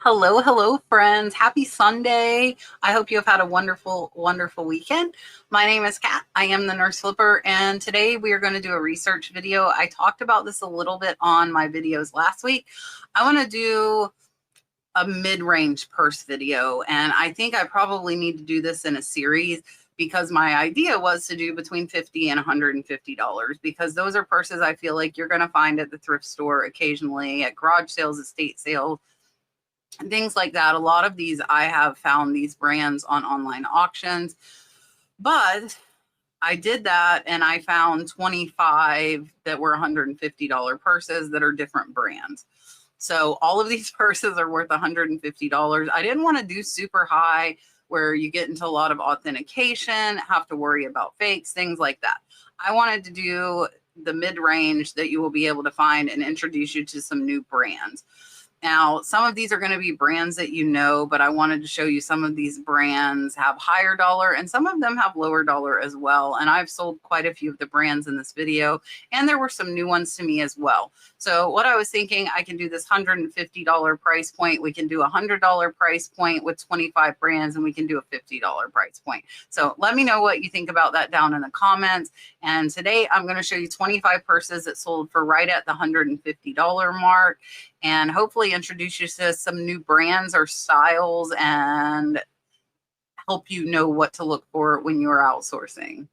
Hello, hello, friends. Happy Sunday. I hope you have had a wonderful, wonderful weekend. My name is Kat. I am the Nurse Flipper, and today we are going to do a research video. I talked about this a little bit on my videos last week. I want to do a mid-range purse video, and I think I probably need to do this in a series because my idea was to do between $50 and $150 because those are purses I feel like you're going to find at the thrift store occasionally, at garage sales, estate sales, things like that. A lot of these I have found these brands on online auctions, but I did that and I found 25 that were $150 purses that are different brands. So all of these purses are worth $150. I didn't want to do super high where you get into a lot of authentication, have to worry about fakes, things like that. I wanted to do the mid-range that you will be able to find and introduce you to some new brands. Now, some of these are going to be brands that you know, but I wanted to show you some of these brands have higher dollar and some of them have lower dollar as well. And I've sold quite a few of the brands in this video, and there were some new ones to me as well. So what I was thinking, I can do this $150 price point. We can do a $100 price point with 25 brands, and we can do a $50 price point. So let me know what you think about that down in the comments. And today I'm going to show you 25 purses that sold for right at the $150 mark, and hopefully introduce you to some new brands or styles and help you know what to look for when you're outsourcing.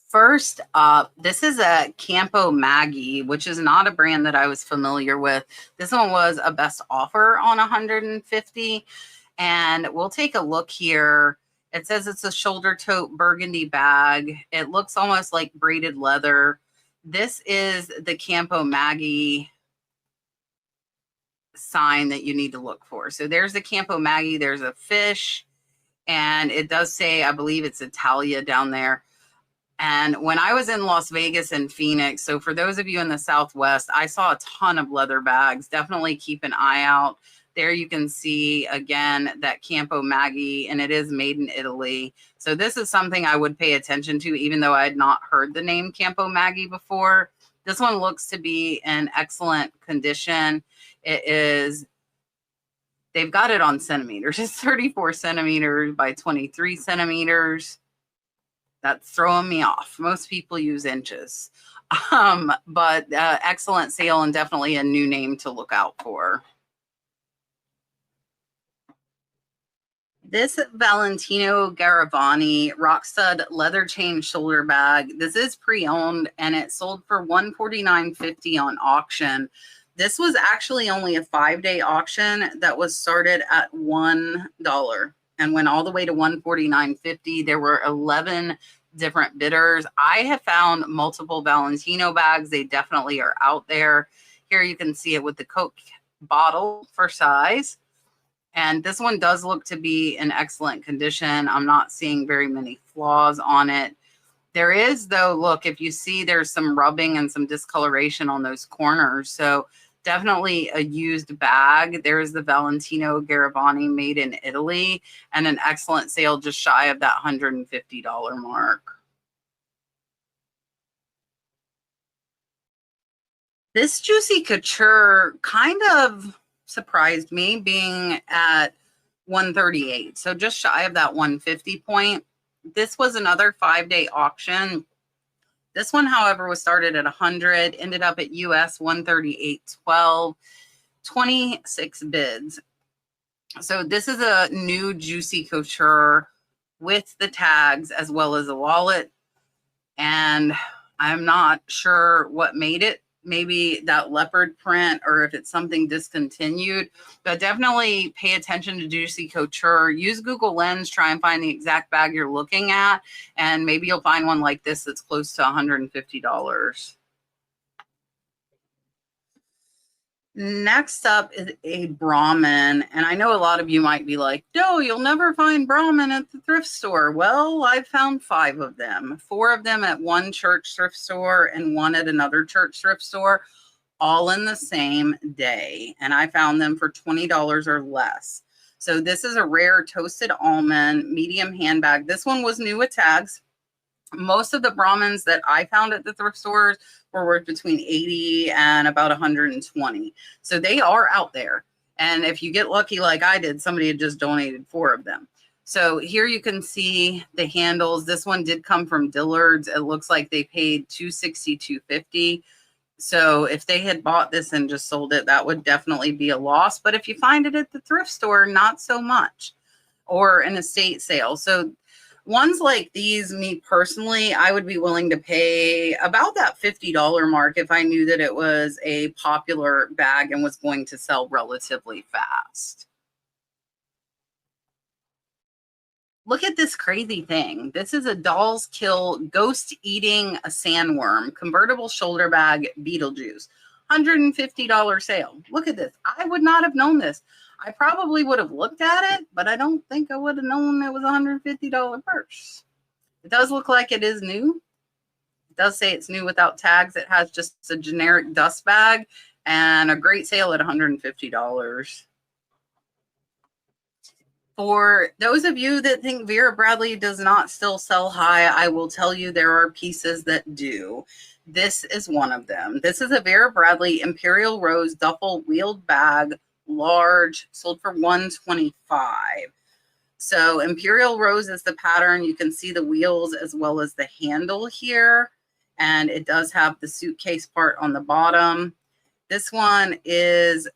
First up, this is a Campo Maggie, which is not a brand that I was familiar with. This one was a best offer on 150, and we'll take a look here. It says it's a shoulder tote burgundy bag. It looks almost like braided leather. This is the Campo Maggie sign that you need to look for. So there's the Campo Maggie. There's a fish, and it does say, I believe it's Italia down there. And when I was in Las Vegas and Phoenix, so for those of you in the Southwest, I saw a ton of leather bags. Definitely keep an eye out. There you can see, again, that Campo Maggie, and it is made in Italy. So this is something I would pay attention to, even though I had not heard the name Campo Maggie before. This one looks to be in excellent condition. It is, they've got it on centimeters. It's 34 centimeters by 23 centimeters. That's throwing me off. Most people use inches. But excellent sale and definitely a new name to look out for. This Valentino Garavani rock stud leather chain shoulder bag. This is pre-owned and it sold for $149.50 on auction. This was actually only a 5-day auction that was started at $1 and went all the way to $149.50. There were 11 different bidders. I have found multiple Valentino bags. They definitely are out there. Here you can see it with the Coke bottle for size. And this one does look to be in excellent condition. I'm not seeing very many flaws on it. There is, though, look, if you see there's some rubbing and some discoloration on those corners. So definitely a used bag. There's the Valentino Garavani made in Italy, and an excellent sale just shy of that $150 mark. This Juicy Couture kind of surprised me, being at $138, so just shy of that $150 point. This was another 5-day auction. This one, however, was started at $100, ended up at US $138.12, 26 bids. So this is a new Juicy Couture with the tags as well as a wallet, and I'm not sure what made it. Maybe that leopard print, or if it's something discontinued, but definitely pay attention to Juicy Couture. Use Google Lens, try and find the exact bag you're looking at, and maybe you'll find one like this that's close to $150. Next up is a Brahmin, and I know a lot of you might be like, no, you'll never find Brahmin at the thrift store. Well, I've found 5 of them, 4 of them at one church thrift store and 1 at another church thrift store, all in the same day, and I found them for $20 or less. So this is a rare toasted almond medium handbag. This one was new with tags. Most of the Brahmins that I found at the thrift stores were worth between 80 and about 120. So they are out there. And if you get lucky like I did, somebody had just donated 4 of them. So here you can see the handles. This one did come from Dillard's. It looks like they paid $260, $250. So if they had bought this and just sold it, that would definitely be a loss. But if you find it at the thrift store, not so much, or an estate sale. So ones like these, me personally, I would be willing to pay about that $50 mark if I knew that it was a popular bag and was going to sell relatively fast. Look at this crazy thing. This is a Doll's Kill Ghost Eating a Sandworm Convertible Shoulder Bag Beetlejuice. $150 sale. Look at this. I would not have known this. I probably would have looked at it, but I don't think I would have known it was a $150 purse. It does look like it is new. It does say it's new without tags. It has just a generic dust bag and a great sale at $150. For those of you that think Vera Bradley does not still sell high, I will tell you there are pieces that do. This is one of them. This is a Vera Bradley Imperial Rose duffel wheeled bag, large, sold for $125. So Imperial Rose is the pattern. You can see the wheels as well as the handle here. And it does have the suitcase part on the bottom. This one is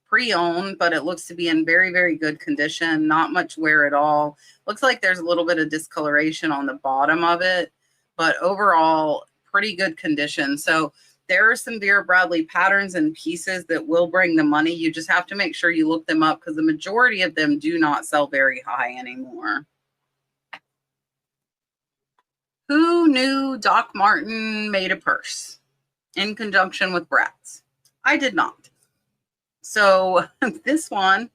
pre-owned, but it looks to be in very, very good condition. Not much wear at all. Looks like there's a little bit of discoloration on the bottom of it, but overall, pretty good condition. So there are some Vera Bradley patterns and pieces that will bring the money. You just have to make sure you look them up because the majority of them do not sell very high anymore. Who knew Doc Martin made a purse in conjunction with Bratz? I did not. So this one,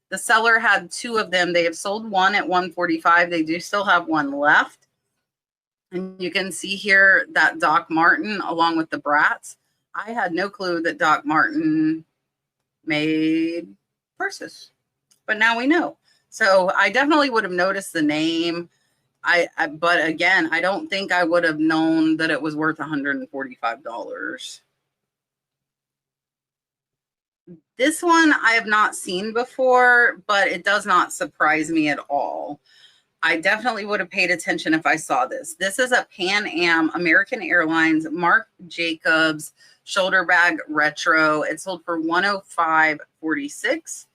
the seller had 2 of them. They have sold one at $145. They do still have one left. And you can see here that Doc Martin along with the Bratz. I had no clue that Doc Martin made purses, but now we know. So I definitely would have noticed the name. But again, I don't think I would have known that it was worth $145. This one I have not seen before, but it does not surprise me at all. I definitely would have paid attention if I saw this. This is a Pan Am American Airlines Marc Jacobs shoulder bag retro. It sold for $105.46.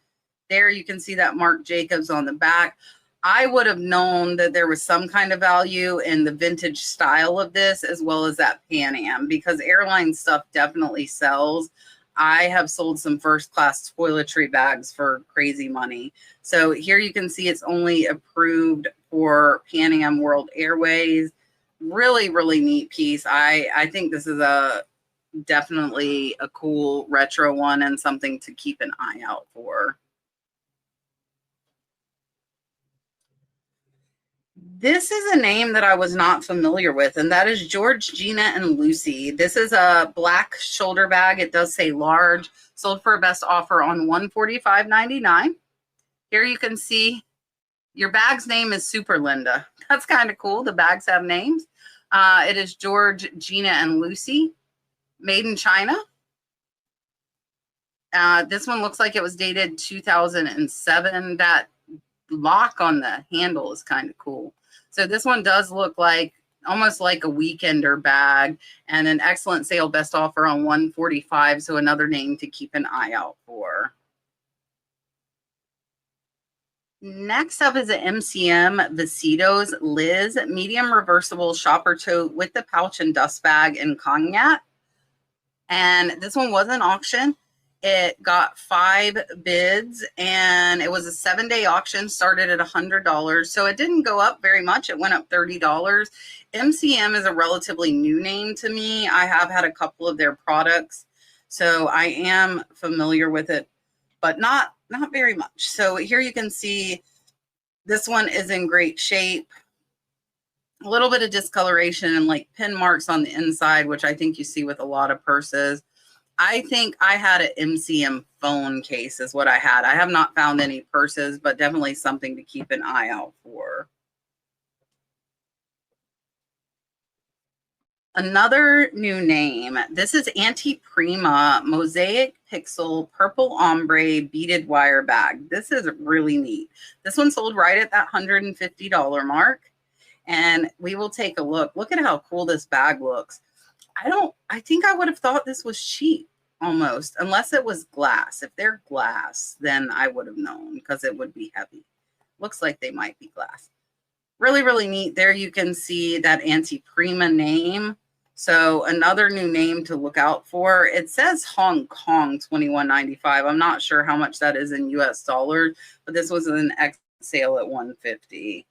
There you can see that Marc Jacobs on the back. I would have known that there was some kind of value in the vintage style of this as well as that Pan Am because airline stuff definitely sells. I have sold some first-class toiletry bags for crazy money. So here you can see it's only approved for Pan Am World Airways. Really, really neat piece. I think this is definitely a cool retro one and something to keep an eye out for. This is a name that I was not familiar with, and that is George, Gina, and Lucy. This is a black shoulder bag. It does say large, sold for a best offer on $145.99. Here you can see your bag's name is Super Linda. That's kind of cool. The bags have names. It is George, Gina, and Lucy, made in China. This one looks like it was dated 2007. That lock on the handle is kind of cool. So this one does look like almost like a weekender bag and an excellent sale best offer on $145. So another name to keep an eye out for. Next up is an MCM Vasitos Liz medium reversible shopper tote with the pouch and dust bag in cognac. And this one was an auction. It got 5 bids and it was a 7-day auction, started at $100. So it didn't go up very much. It went up $30. MCM is a relatively new name to me. I have had a couple of their products, so I am familiar with it, but not very much. So here you can see this one is in great shape. A little bit of discoloration and like pin marks on the inside, which I think you see with a lot of purses. I think I had an MCM phone case is what I had. I have not found any purses, but definitely something to keep an eye out for. Another new name. This is Anti-Prima Mosaic Pixel Purple Ombre Beaded Wire Bag. This is really neat. This one sold right at that $150 mark. And we will take a look. Look at how cool this bag looks. I think I would have thought this was cheap almost, unless it was glass. If they're glass, then I would have known because it would be heavy. Looks like they might be glass. Really, really neat. There you can see that Anti-Prima name. So another new name to look out for. It says Hong Kong $21.95. I'm not sure how much that is in US dollars, but this was an X sale at $150.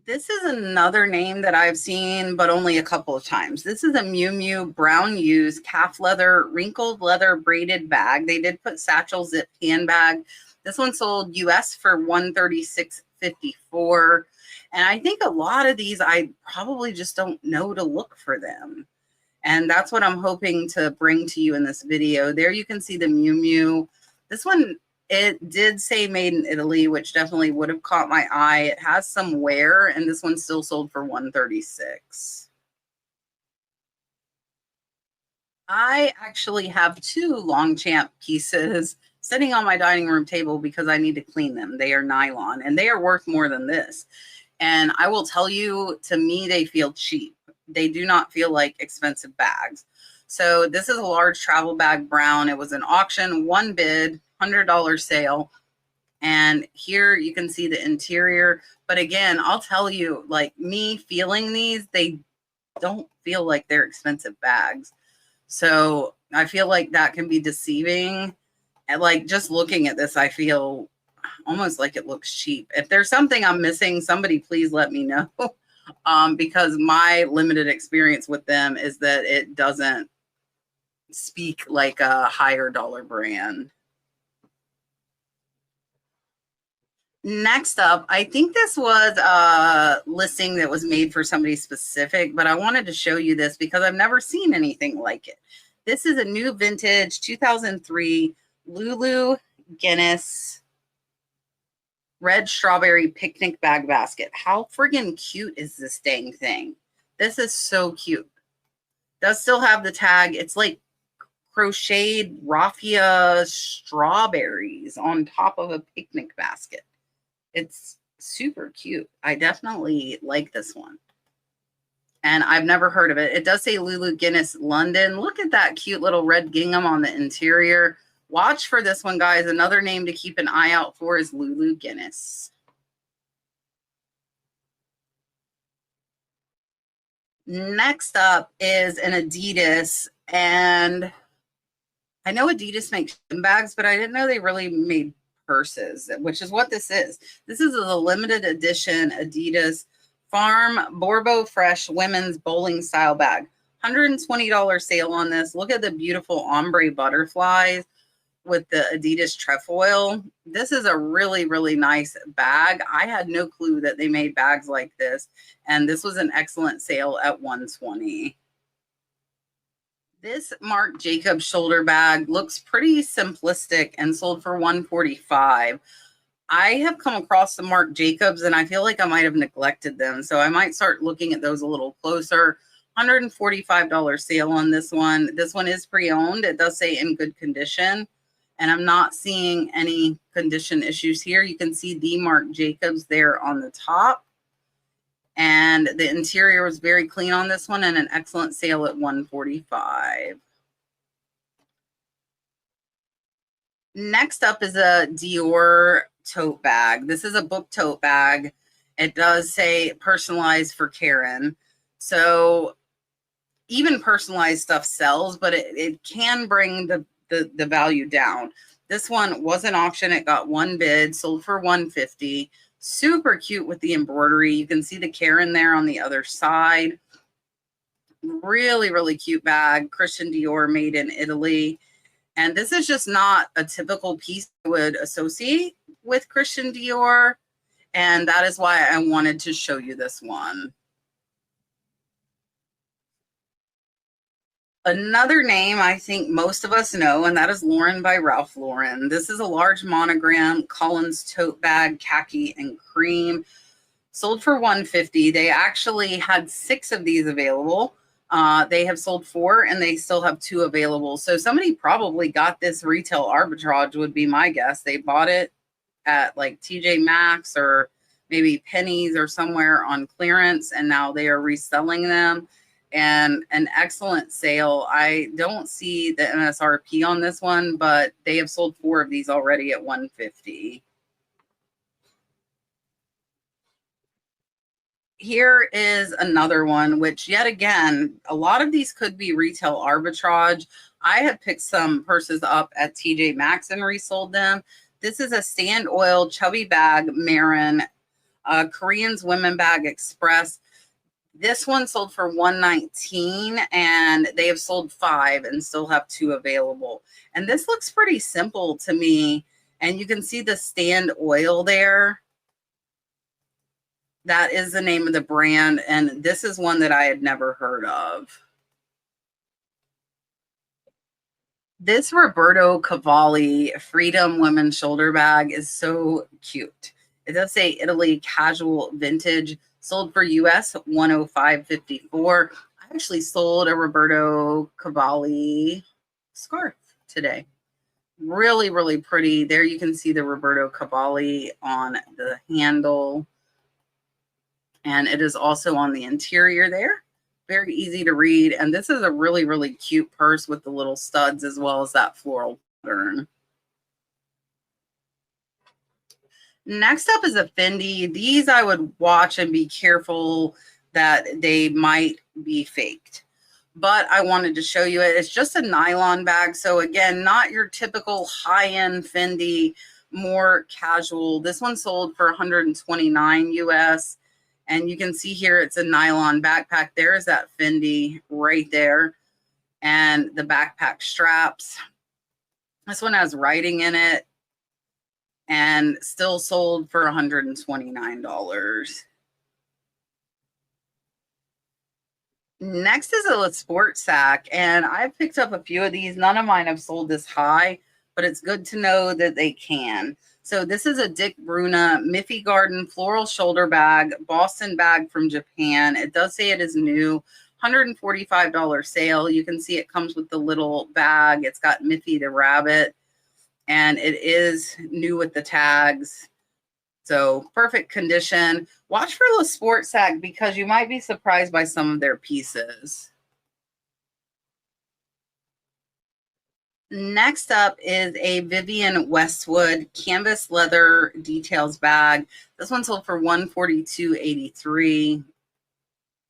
This is another name that I've seen, but only a couple of times. This is a Miu Miu brown used calf leather, wrinkled leather braided bag. They did put satchel zip handbag. This one sold US for $136.54. And I think a lot of these, I probably just don't know to look for them. And that's what I'm hoping to bring to you in this video. There you can see the Miu Miu. This one, it did say made in Italy, which definitely would have caught my eye. It has some wear, and this one still sold for $136. I actually have two Longchamp pieces sitting on my dining room table because I need to clean them. They are nylon, and they are worth more than this. And I will tell you, to me, they feel cheap. They do not feel like expensive bags. So this is a large travel bag brown. It was an auction, one bid, $100 sale. And here you can see the interior. But again, I'll tell you, like me feeling these, they don't feel like they're expensive bags. So I feel like that can be deceiving. And like just looking at this, I feel almost like it looks cheap. If there's something I'm missing, somebody please let me know. Because my limited experience with them is that it doesn't speak like a higher dollar brand. Next up, I think this was a listing that was made for somebody specific, but I wanted to show you this because I've never seen anything like it. This is a new vintage 2003 Lulu Guinness red strawberry picnic bag basket. How friggin' cute is this dang thing? This is so cute. Does still have the tag. It's like crocheted raffia strawberries on top of a picnic basket. It's super cute. I definitely like this one. And I've never heard of it. It does say Lulu Guinness London. Look at that cute little red gingham on the interior. Watch for this one, guys. Another name to keep an eye out for is Lulu Guinness. Next up is an Adidas. And I know Adidas makes bags, but I didn't know they really made purses, which is what this is. This is a limited edition Adidas Farm Borbo Fresh women's bowling style bag. $120 sale on this. Look at the beautiful ombre butterflies with the Adidas trefoil. This is a really, really nice bag. I had no clue that they made bags like this, and this was an excellent sale at $120. This Marc Jacobs shoulder bag looks pretty simplistic and sold for $145. I have come across the Marc Jacobs, and I feel like I might have neglected them, so I might start looking at those a little closer. $145 sale on this one. This one is pre-owned. It does say in good condition, and I'm not seeing any condition issues here. You can see the Marc Jacobs there on the top. And the interior was very clean on this one and an excellent sale at $145. Next up is a Dior tote bag. This is a book tote bag. It does say personalized for Karen. So even personalized stuff sells, but it can bring the value down. This one was an auction. It got one bid, sold for $150. Super cute with the embroidery. You can see the Karen there on the other side. Really, really cute bag. Christian Dior, made in Italy. And this is just not a typical piece I would associate with Christian Dior. And that is why I wanted to show you this one. Another name I think most of us know, and that is Lauren by Ralph Lauren. This is a large monogram Collins tote bag, khaki and cream. sold for $150. They actually had 6 of these available. They have sold 4 and they still have 2 available. So somebody probably got this retail arbitrage would be my guess. They bought it at like TJ Maxx or maybe Penny's or somewhere on clearance, and now they are reselling them. And an excellent sale. I don't see the MSRP on this one, but they have sold 4 of these already at $150. Here is another one, which yet again, a lot of these could be retail arbitrage. I have picked some purses up at TJ Maxx and resold them. This is a Stand Oil Chubby Bag Marin Korean's Women Bag Express. This one sold for $119 and they have sold 5 and still have 2 available. And this looks pretty simple to me. And you can see the Stand Oil there. That is the name of the brand. And this is one that I had never heard of. This Roberto Cavalli Freedom Women's Shoulder Bag is so cute. It does say Italy Casual Vintage, sold for US $105.54. I actually sold a Roberto Cavalli scarf today. Really, really pretty. There you can see the Roberto Cavalli on the handle. And it is also on the interior there. Very easy to read. And this is a really, really cute purse with the little studs as well as that floral pattern. Next up is a Fendi. These I would watch and be careful that they might be faked. But I wanted to show you it. It's just a nylon bag. So again, not your typical high-end Fendi, more casual. This one sold for $129 US. And you can see here it's a nylon backpack. There is that Fendi right there. And the backpack straps. This one has writing in it. And still sold for $129. Next is a sport sack, and I've picked up a few of these. None of mine have sold this high, but it's good to know that they can. So this is a Dick Bruna Miffy Garden floral shoulder bag, Boston bag from Japan. It does say it is new, $145 sale. You can see it comes with the little bag. It's got Miffy the rabbit. And it is new with the tags. So perfect condition. Watch for the sport sack because you might be surprised by some of their pieces. Next up is a Vivienne Westwood canvas leather details bag. This one sold for $142.83.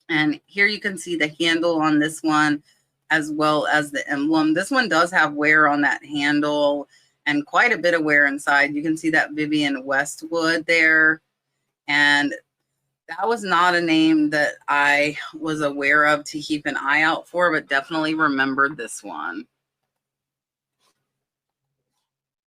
And here you can see the handle on this one as well as the emblem. This one does have wear on that handle and quite a bit of wear inside. You can see that Vivienne Westwood there. And that was not a name that I was aware of to keep an eye out for, but definitely remembered this one.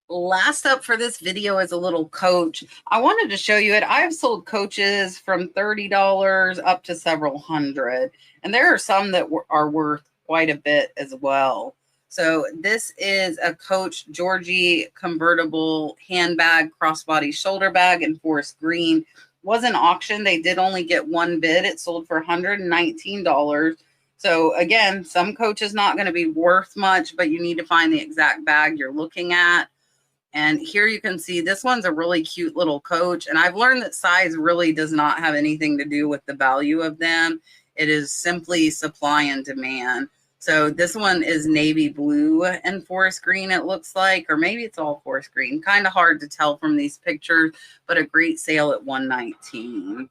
Last up for this video is a little coach. I wanted to show you it. I've sold coaches from $30 up to several hundred. And there are some that are worth quite a bit as well. So this is a Coach Georgie convertible handbag, crossbody shoulder bag in forest green. Was an auction. They did only get one bid. It sold for $119. So again, some Coach is not going to be worth much, but you need to find the exact bag you're looking at. And here you can see this one's a really cute little Coach. And I've learned that size really does not have anything to do with the value of them. It is simply supply and demand. So this one is navy blue and forest green, it looks like, or maybe it's all forest green. Kind of hard to tell from these pictures, but a great sale at $119.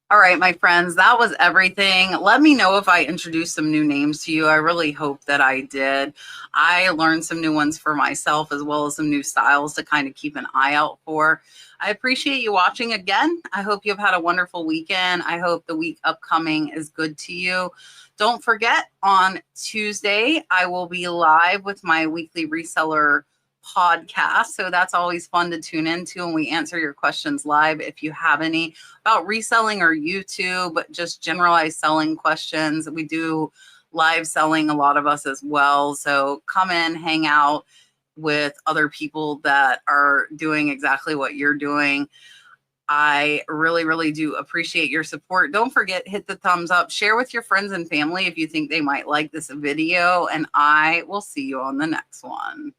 All right, my friends, that was everything. Let me know if I introduced some new names to you. I really hope that I did. I learned some new ones for myself as well as some new styles to kind of keep an eye out for. I appreciate you watching again. I hope you've had a wonderful weekend. I hope the week upcoming is good to you. Don't forget, on Tuesday, I will be live with my weekly reseller podcast. So that's always fun to tune into, and we answer your questions live if you have any about reselling or YouTube, just generalized selling questions. We do live selling, a lot of us as well. So come in, hang out with other people that are doing exactly what you're doing. I really, really do appreciate your support. Don't forget, hit the thumbs up, share with your friends and family if you think they might like this video, and I will see you on the next one.